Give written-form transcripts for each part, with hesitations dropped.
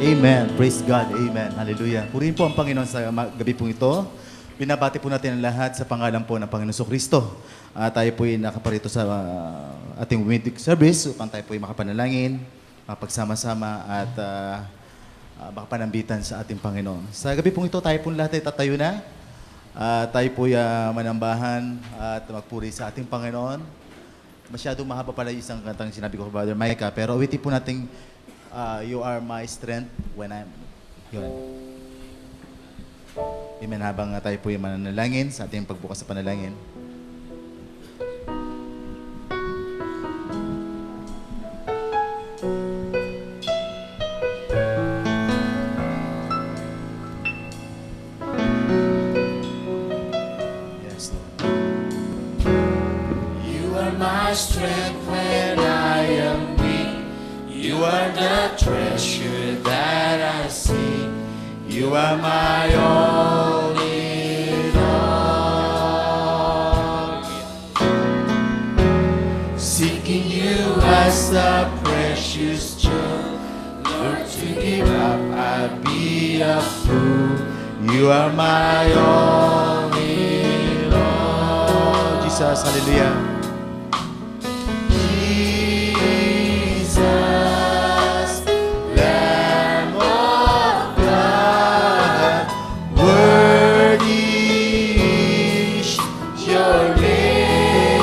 Amen. Praise God. Amen. Hallelujah. Purihin po ang Panginoon sa gabi pong ito. Binabati po natin ang lahat sa pangalan po ng Panginoon Kristo. Tayo po ay nakaparito sa ating weekly service upang tayo po ay makapanalangin, mapagsama-sama at makapanambitan sa ating Panginoon. Sa gabi pong ito, tayo po lahat ay tatayo na. Tayo po ay manambahan at magpuri sa ating Panginoon. Masyadong mahaba pala yung isang kantang sinabi ko kay Brother Micah, pero awitin po natin, You are my strength when I'm... Yun. Amen. Habang tayo po yung mananalangin sa ating pagbukas sa panalangin. Yes, Lord. You are my strength when I am weak. You are the treasure that I seek. You are my all in all. Seeking you as a precious jewel. Lord, to give up, I'd be a fool. You are my all in all. Jesus, hallelujah. Jesus, Lamb of God, worthy is your name.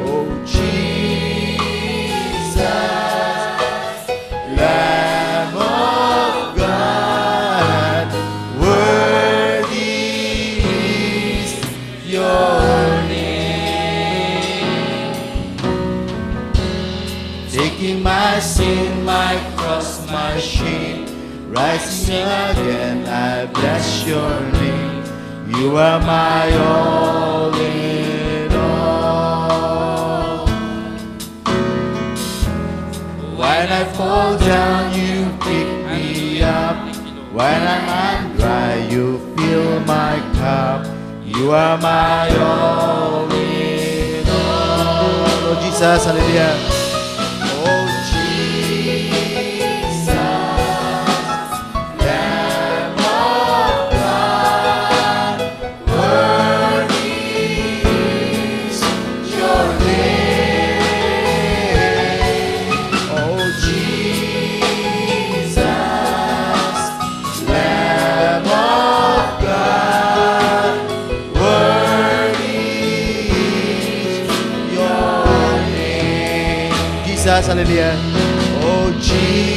Oh, Jesus, Lamb of God, worthy is your name. Taking my sin, my cross, my shame, rising again, I bless your name. You are my all in all. When I fall down, you pick me up. When I'm dry, you fill my cup. You are my all in all. Oh, Jesus, hallelujah. Oh, Jesus, Lamb of God, worthy is your name. Oh, Jesus, Lamb of God, worthy is your name. Jesus, hallelujah. Oh, Jesus,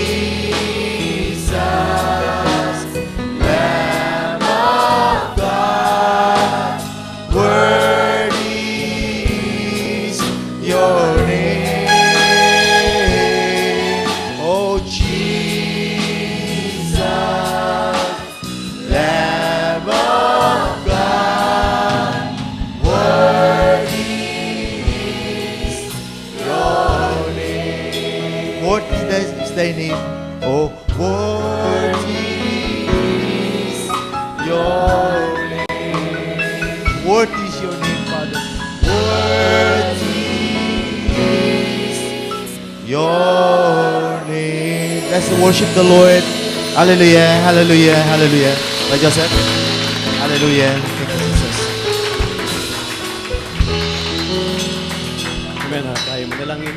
Lamb of God, worthy is your name. Oh, Jesus, Lamb of God, worthy is your name. Worthy is thy name. Oh, Worthy is your name. worthy is your name, Father. Worthy is your name. Let's worship the Lord. Hallelujah, hallelujah, hallelujah. By Joseph. Hallelujah. Thank you, Jesus. Amen. Tayo manalangin.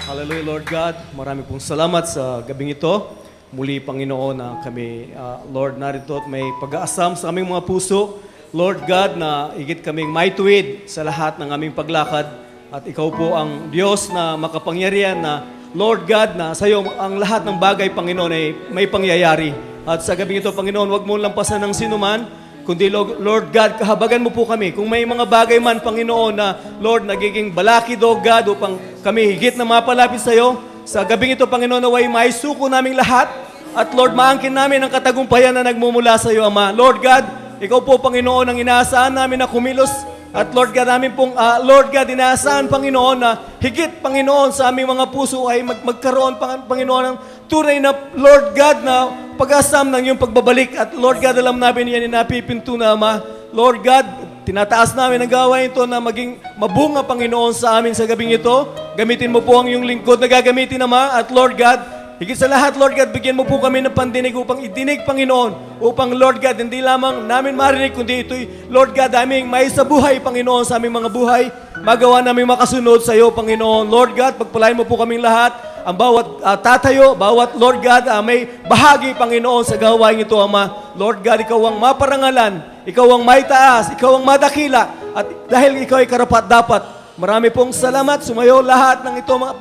Hallelujah, Lord God. Marami pong salamat sa gabing ito. Muli, Panginoon, na kami, Lord, narito at may pag-aasam sa aming mga puso. Lord God, na higit kaming maituwid sa lahat ng aming paglakad. At ikaw po ang Diyos na makapangyarihan na, Lord God, na sa iyo ang lahat ng bagay, Panginoon, ay may pangyayari. At sa gabing ito, Panginoon, wag mo lampasan ng sinuman, kundi Lord God, kahabagan mo po kami. Kung may mga bagay man, Panginoon, na Lord, nagiging balakid, O God, upang kami higit na mapalapit sa iyo, sa gabing ito, Panginoon, naway maisuko naming lahat. At Lord, maangkin namin ang katagumpayan na nagmumula sa iyo, Ama. Lord God, ikaw po, Panginoon, ang inaasahan namin na kumilos. At Lord God, namin pong, Lord God, inaasahan, Panginoon, na higit, Panginoon, sa aming mga puso ay magkaroon, Panginoon, ng tunay na, Lord God, na pag-asam ng iyong pagbabalik. At Lord God, alam namin yan, napipinto na, Ama. Lord God, tinataas namin ang gawain ito na maging mabunga, Panginoon, sa amin sa gabing ito. Gamitin mo po ang iyong lingkod na gagamitin, Ama. At Lord God, Higit sa lahat, Lord God, bigyan mo po kami ng pandinig upang idinig, Panginoon, upang, Lord God, hindi lamang namin marinig, kundi ito'y, Lord God, aming may sa buhay, Panginoon, sa aming mga buhay, magawa namin makasunod sa iyo, Panginoon. Lord God, pagpalain mo po kaming lahat, ang bawat tatayo, bawat, Lord God, may bahagi, Panginoon, sa gawain ito, Ama. Lord God, ikaw ang maparangalan, ikaw ang maitaas, ikaw ang madakila, at dahil ikaw ay karapat-dapat, marami pong salamat, sumayo lahat ng ito, mga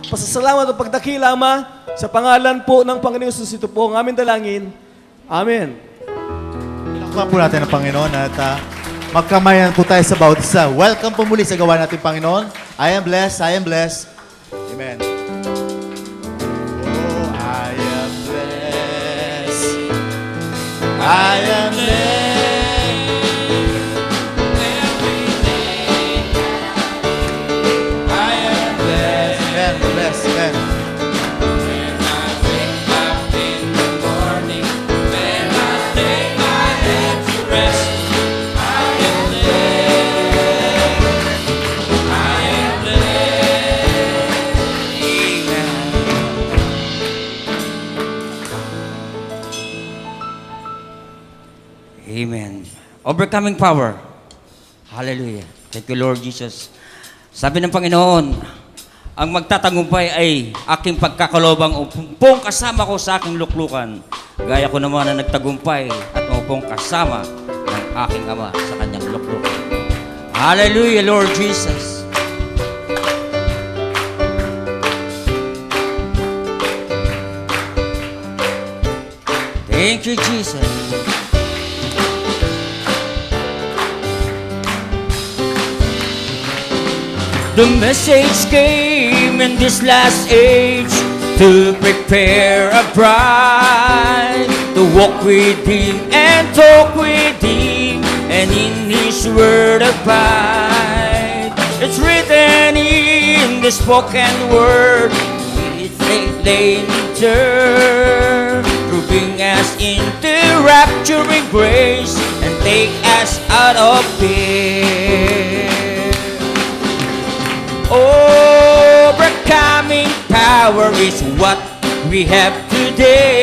pasasalamat at pagdakila, Ama, sa pangalan po ng Panginoon Jesus, ito po ang aming dalangin. Amen. Pinakpan po natin ang Panginoon at magkamayan po tayo sa bawat isa. Welcome po muli sa gawa natin, Panginoon. I am blessed, I am blessed. Amen. Oh, I am blessed. I am blessed. I am blessed. Amen, blessed, amen. Amen. Overcoming power. Hallelujah. Thank you, Lord Jesus. Sabi ng Panginoon, ang magtatagumpay ay aking pagkakalobang upong kasama ko sa aking luklukan. Gaya ko naman na nagtagumpay at upong kasama ng aking Ama sa kanyang luklukan. Hallelujah, Lord Jesus. Thank you, Jesus. The message came in this last age to prepare a bride to walk with Him and talk with Him and in His word abide. It's written in the spoken word, it's late turn, bring us into rapturing grace and take us out of fear. Overcoming power is what we have today.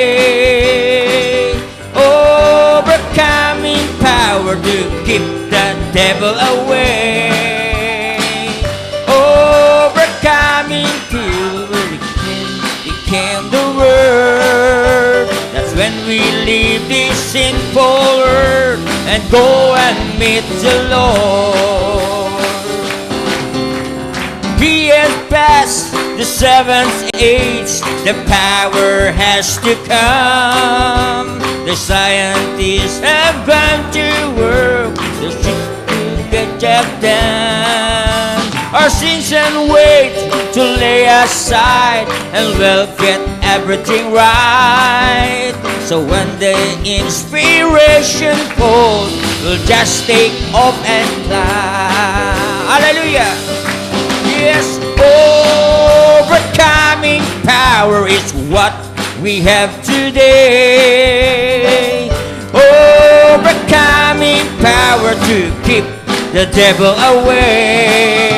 Overcoming power to keep the devil away. Overcoming till we became the word. That's when we leave this sinful earth and go and meet the Lord. He has passed the seventh age, the power has to come. The scientists have gone to work, the ship to get job done. Our sins and weight to lay aside, and we'll get everything right. So when the inspiration falls, we'll just take off and fly. Hallelujah! Yes, overcoming power is what we have today. Overcoming power to keep the devil away.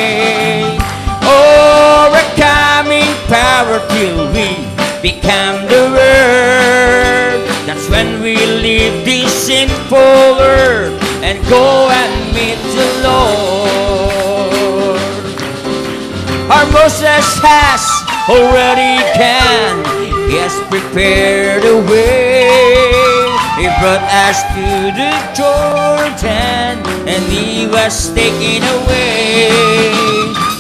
Overcoming power till we become the word. That's when we leave this sinful earth and go and meet the Lord. Our Moses has already gone. He has prepared a way. He brought us to the Jordan, and he was taken away.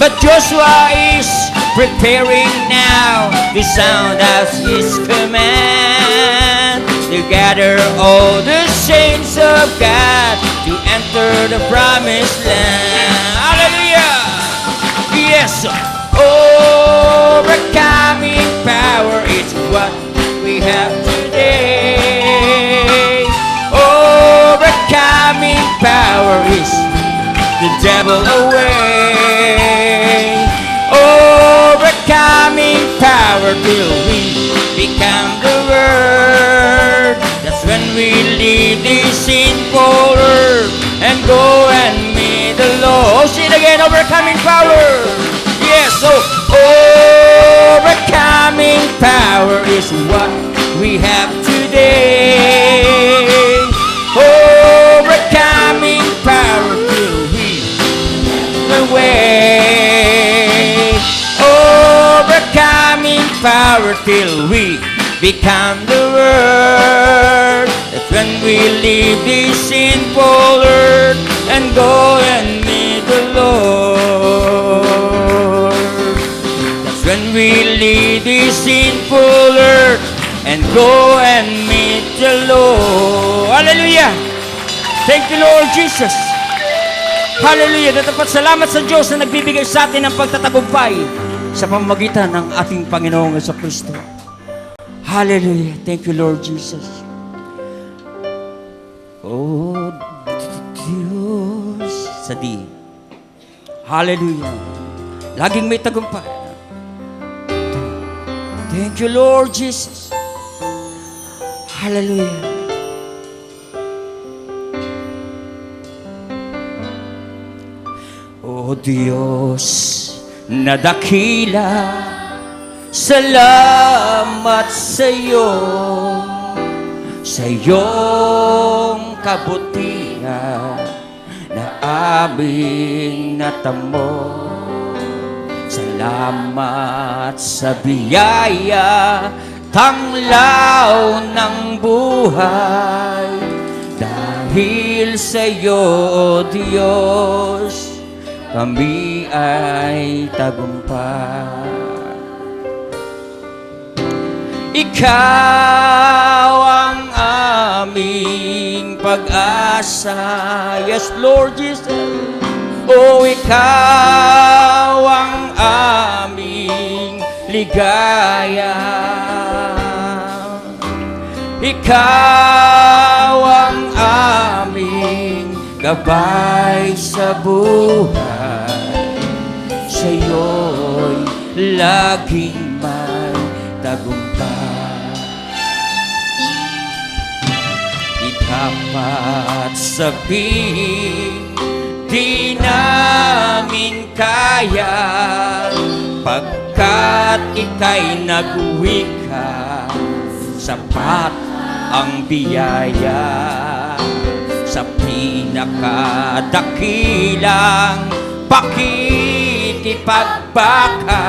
But Joshua is preparing now to sound out his command, to gather all the saints of God to enter the promised land. Hallelujah! Yes, overcoming power is what we have today. Overcoming power is the devil away. Overcoming power till we become the word. That's when we leave this sinful earth and go and meet the Lord. Sing it again, overcoming power. Yes, so overcoming power is what we have today. Overcoming power till we away. Overcoming power till we become the Word. That's when we leave this sinful earth and go and meet the Lord. That's when we leave this sinful earth and go and meet the Lord. Hallelujah! Thank you, Lord Jesus. Hallelujah! Datapat salamat sa Diyos na nagbibigay sa atin ng pagtatagumpay sa pamamagitan ng ating Panginoong Jesucristo. Hallelujah! Thank you, Lord Jesus. Oh, Diyos. Sa di. Hallelujah. Laging may tagumpay. Thank you, Lord Jesus. Hallelujah. O Diyos na dakila, salamat sa iyo, sa iyong kabutihan na aming natamo. Salamat sa biyaya, tanglaw ng buhay. Dahil sa iyo, O Diyos, kami ay tagumpay. Ikaw ang aming pag-asa. Yes, Lord Jesus. O ikaw ang aming ligaya. Ikaw ang aming gabay sa buhay. Sa'yo'y laging may tagumpay. Di dapat sabihin, di namin kaya, pagkat ika'y nagwika. Sapat ang biyaya sa pinakadakilang pakikipagbaka.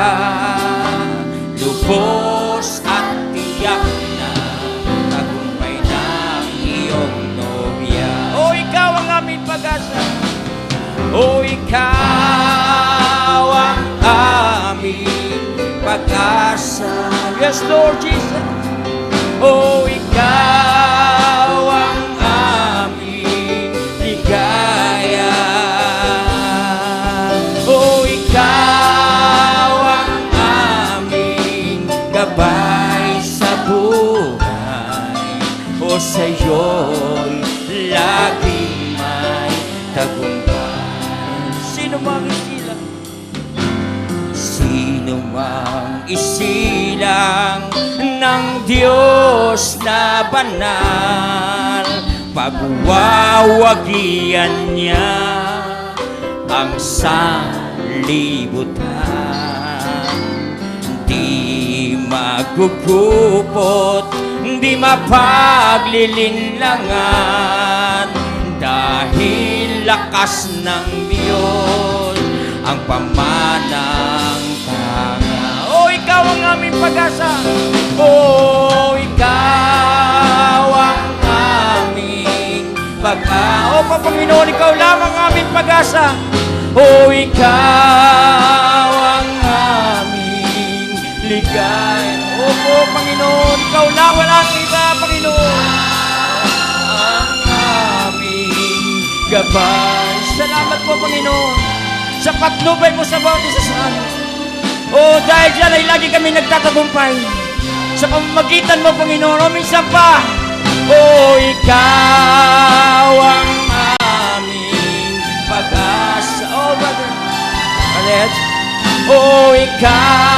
Lubos at tiyak na tagumpay ng iyong nobya. O ikaw ang aming pag-asa. O ikaw ang aming pag-asa. Yes, Lord Jesus. O ikaw ang aming ligaya. O ikaw ang aming gabay sa buhay. O sa'yo'y laging may tagumpay. Sino mang isilang? Sino mang isilang ng Diyos na banal, pagwawagian niya ang sanlibutan. Di magugupot, di mapaglilinlangan, dahil lakas ng Diyos ang pamanang tanga. O ikaw ang aming pag-asa. O ikaw ang aming pag-asa. O Panginoon, ikaw lang ang aming pag-asa. O ikaw ang aming ligaya. Opo, Panginoon, ikaw lang, walang iba, Panginoon. Ang aming gabay. Salamat po, Panginoon, sa patnubay mo sa bawat isa sa amin. O dahil dyan ay lagi kami nagtatagumpay sa pamamagitan mo, Panginoon. O minsan pa, o ikaw ang aming pag-asa. O brother, o ikaw